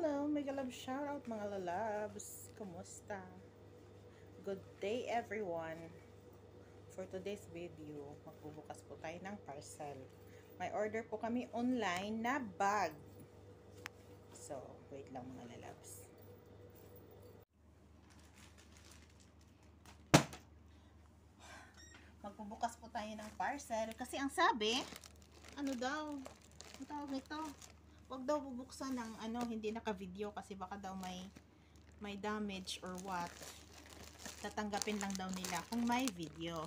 Hello, mega love shoutout mga lalabs. Kumusta? Good day everyone. For today's video, magbubukas po tayo ng parcel. May order po kami online na bag. So, wait lang mga lalabs. Magbubukas po tayo ng parcel kasi ang sabi, ano daw? Ang tawag nito? Huwag daw bubuksan ng hindi naka-video kasi baka daw may damage or what. Tatanggapin lang daw nila kung may video.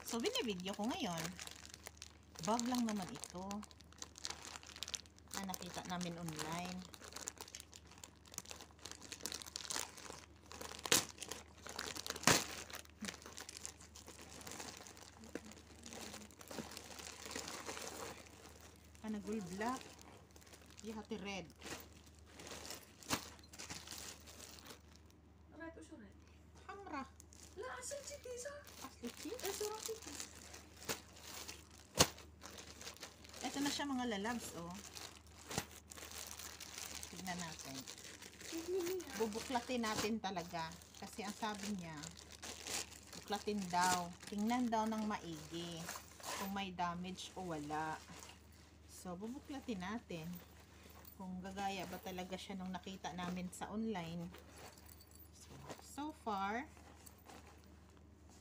So, bini-video ko ngayon. Bag lang naman ito. Nakita namin online. Gold black. Yahati red. Red o red? Hamra. La, asan si Tisa? Asli cheese. Sarap si Tisa. Ito na siya mga lalabs, oh. Tignan natin. Bubuklatin natin talaga. Kasi ang sabi niya, buklatin daw. Tingnan daw ng maigi kung may damage o wala. So, bubuklatin natin kung gagaya ba talaga siya nung nakita namin sa online. So far,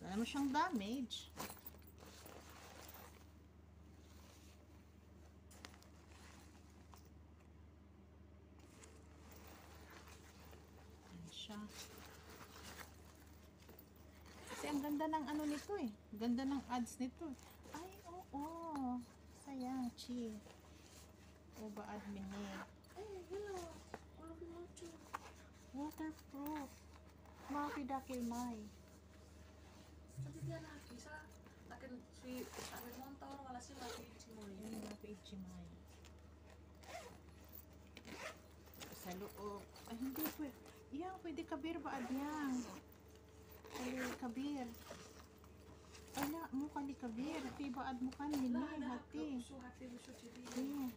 wala naman siyang damage. Ayan siya. Kasi ang ganda ng ano nito eh. Ganda ng ads nito. Ay, oo. Sayang, chi. O ba admin eh. Ay, hello. Wala ko mucho. Waterproof. Makakidakil may. Sabi dia na, Tisa. Lakin si sabi mo ang tawag wala sila si Moy. Ayun, nakaichimay. Sa loob. Ay, hindi pwede. Yan, pwede kabir ba adyang? Kabir. Ay na, mukha ni kabir. Tiba ad mukha ni hati. So happy with you today. Yeah.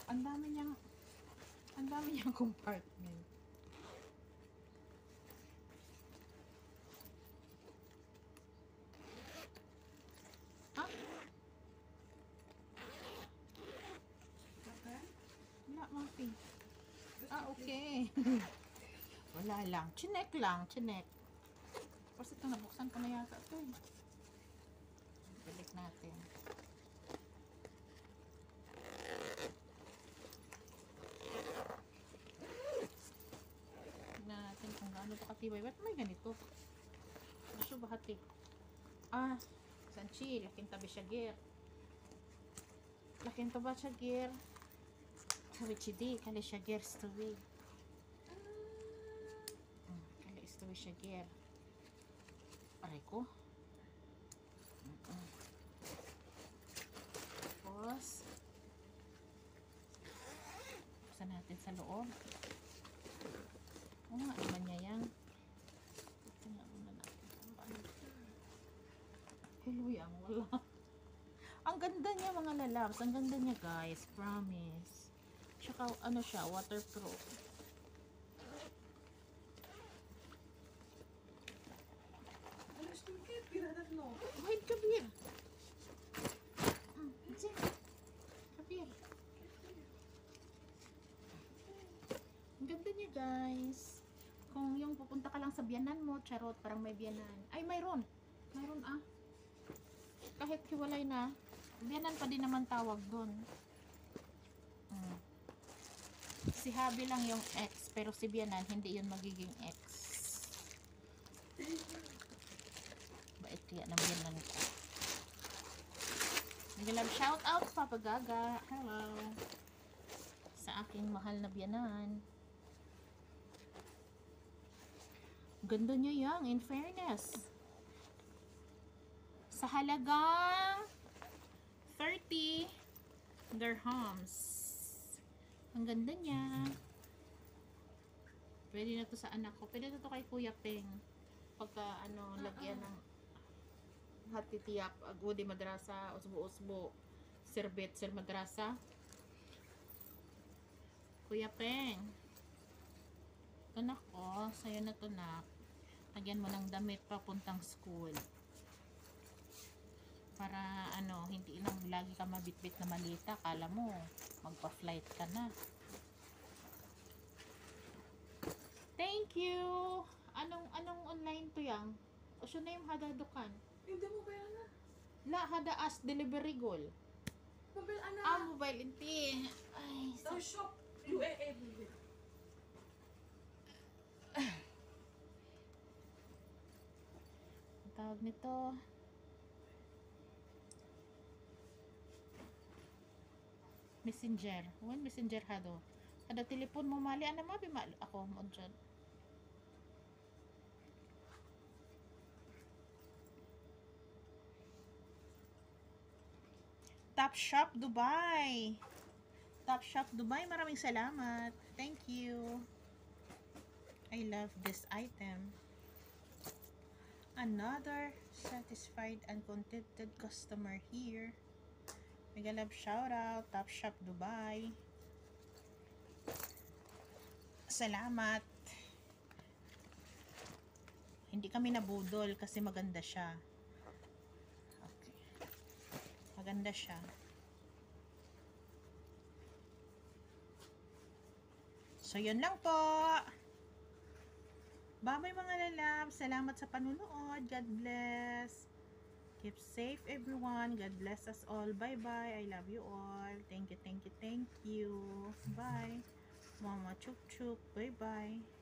Ang dami niyang compartment. Ah? Okay? Wala, Mapi. Ah, okay. Wala lang. Chinek lang. Chinek. Kasi ito, nabuksan ko na yata ito eh. Balik natin. Tignan natin kung gaano ito katibay. Ba't may ganito? Gusto ba hati? Ah, sanchi. Laking tabi siya gear. Laking tabi siya gear. Sabi chidi. Kali siya gear stuwi. Kali stuwi siya gear. Aray ko. Tapos, buksan natin sa loob. Oo nga naman niya yan. Tingnan muna natin. Hello yan, wala. Ang ganda niya mga lalabs. Ang ganda niya guys. Promise. Tsaka ano siya, waterproof. Wait, Kabir. Kabir. Ang ganda niya, guys. Kung yung pupunta ka lang sa biyanan mo, charot, parang may biyanan. Ay, mayroon. Mayroon, ah. Kahit hiwalay na, biyanan pa din naman tawag doon. Si Habi lang yung ex, pero si biyanan, hindi yun magiging ex. Bait kaya ng biyanan ko. Nagalang shout out Papa Gaga. Hello. Sa aking mahal na biyanan. Ganda niya yang, in fairness. Sa halagang 30 dirhams. Ang ganda niya. Pwede na to sa anak ko. Pwede na to kay Kuya Peng. Pagka lagyan ng hati tiyak, agudi madrasa, usbo-usbo, serbet, sir madrasa. Kuya Peng. Ito na ko, sa'yo na to nak. Lagyan mo ng damit papuntang school. Para ano, hindi lang lagi ka mabitbit na malita. Kala mo, magpa-flight ka na. Thank you! Anong online to yang? O siya na yung hada dukan? Hindi mo ba na? La, hada as delivery goal. Mobile ana. Mobile inti. Ay, Sa shop. UAA. tawag nito. Messenger. When messenger hado. Kada telepon mo mali ana mabi ako mo dyan. Top Shop Dubai. Top Shop Dubai, maraming salamat. Thank you. I love this item. Another satisfied and contented customer here. Mega love shout out, Top Shop Dubai. Salamat. Hindi kami nabudol kasi maganda siya. Okay. Maganda siya. So, yun lang po. Bye-bye mga lalab. Salamat sa panunood. God bless. Keep safe everyone. God bless us all. Bye-bye. I love you all. Thank you, thank you, thank you. Bye. Mama chup chup. Bye-bye.